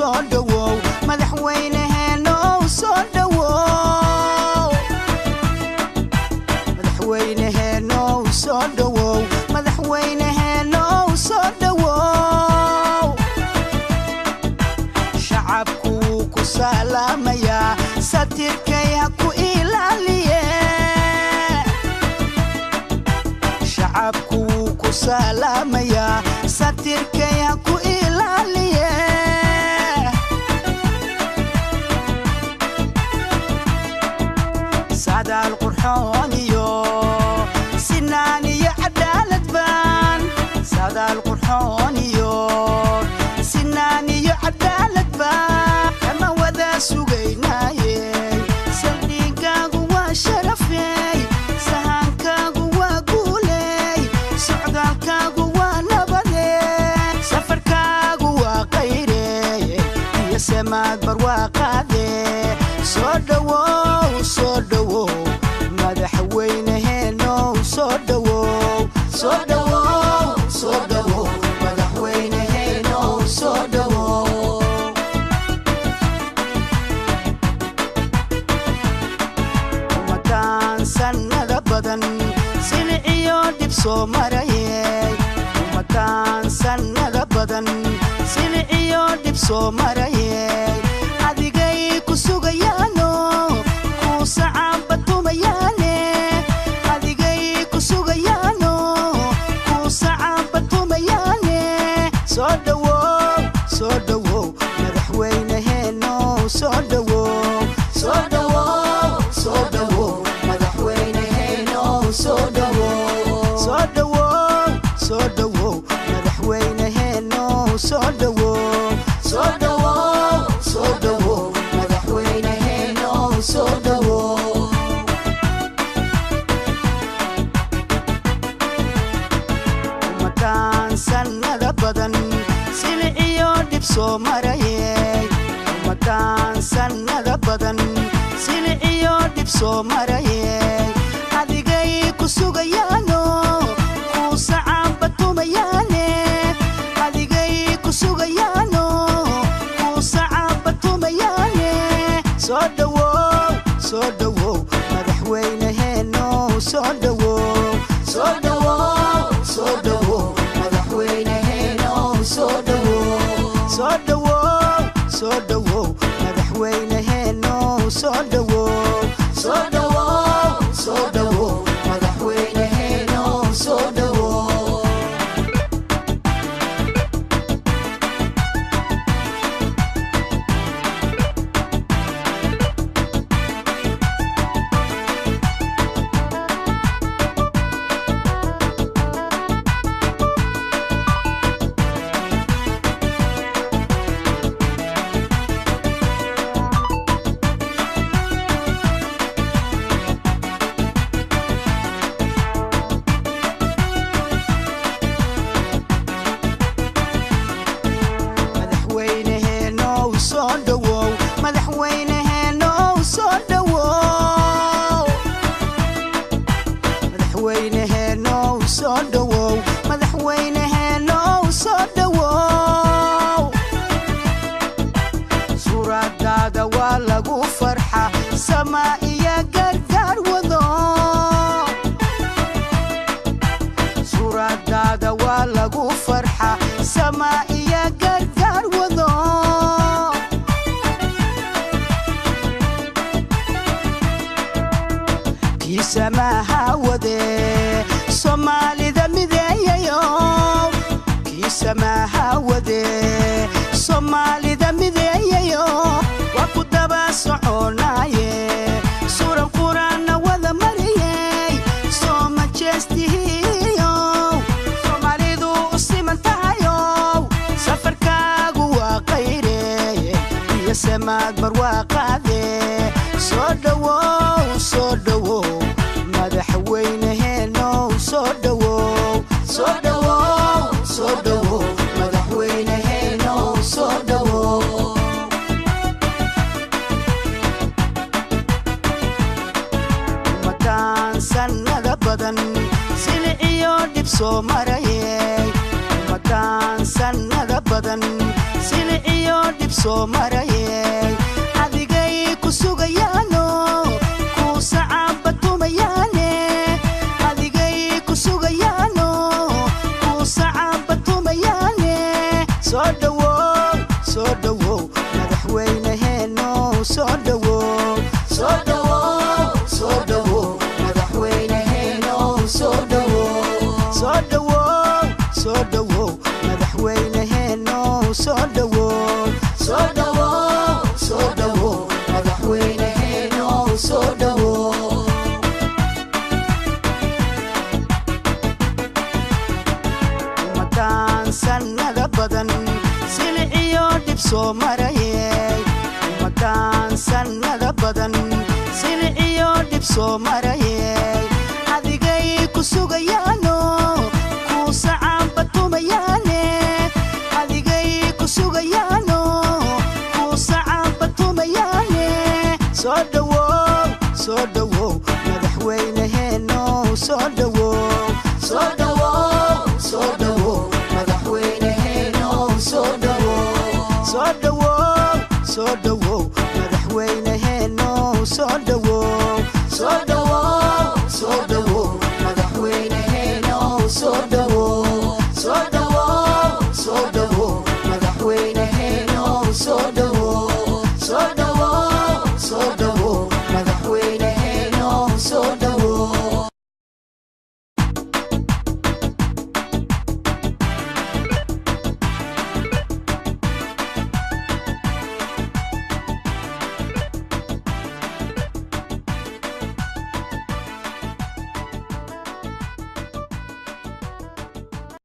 soo dhawoow madaxweyneheenoow soo dhawoow madaxweyneheenoow soo dhawoow madaxweyneheenoow soo dhawoow shacabku ku salaamaya satirkay ha ku ilaaliye shacabku ku salaamaya satirkay ha ku ilaaliye سعداء القرحون يو سناني عدالة بان سعداء القرحون يو سناني عدالة بان أما وذا سوغيناي سلدينكا قوى شرفي سهانكا قوى قولي سعدالكا قوى نبدي سفركا قوى قيري يا سماد برواقا دي صدوو صدوو مدحوينهeenoow صدوو صدوو صدوو مدحوينهeenoow صدوو ومكان سنة بدن سلعيو دب soo marayay ومكان سنة بدن سلعيو دب soo marayay adigay ku sugayaano ku sacabatumayane adigay ku sugayaano ku sacabatumayane soo dhawow madaxweyneheenoow soo dhawow soo dhawow soo dhawow madaxweyneheenoow soo dhawow soo dhawow soo dhawow madaxweyneheenoow soo dhawow soo dhawow soo dhawow madaxweyneheenoow soo dhawow umakaan sannada badan siliciyo dhib soo marayay umakaan sannada badan siliciyo dhib soo marayay adigay ku sugayaano ku sacabatumayane adigay ku sugayaano soo dhawow madaxweyneheenoow soo dhawow soo dhawow soo dhawow madaxweyneheenoow soo dhawow soo dhawow soo dhawow madaxweyneheenoow soo dhawow soo dhawow soo dhawow madaxweyneheenoow soo dhawow madaxweyneheenoow soo dhawow madaxweyneheenoow soo dhawow madaxweyneheenoow soo dhawow suuradaada waa lagu farxa samaa iyo gargaar wado suuradaada waa lagu farxa samaa iyo gargaar wado kiisamaha wade soomaalida mideeyayo kiisamaha wade soomaalida mideeyayo waa ku daba soconaaye suran quraanna wada mariyay soo majestihiyo soomaalidu u siman tahayo safarkaagu waa qayreye iyo samaad barwaaqaade soo dhawow madaxweyneheenoow soo dhawow soo dhawow soo dhawow madaxweyneheenoow soo dhawow umakaan sannada badan siliciyo dhib soo marayay umakaan sannada badan siliciyo dhib dhib soo marayay adigay ku sugayaano ku sacaba tumayaane adigay ku sugayaano ku sacaba tumayaane soo dhawow madaxweyneheenoow soo dhawow soo dhawow soo dhawow madaxweyneheenoow soo dhawow soo dhawow soo dhawow madaxweyneheenoow soo dhawow soo dhawow soo dhawow madaxweyneheenoow soo dhawow umadaan sanada badan silciyo dhib soo marayay umadaan sanada badan silciyo dhib soo marayay adigay ku sugayaano ku sacaba tumayaane adigay ku sugayaano ku sacaba tumayaane soo dhawow madaxweyneheenoow soo dhawow soo dhawow soo dhawow madaxweyneheenoow soo dhawow soo dhawow soo dhawow madaxweyneheenoow soo dhawow soo dhawow soo dhawow madaxweyneheenoow soo dhawow soo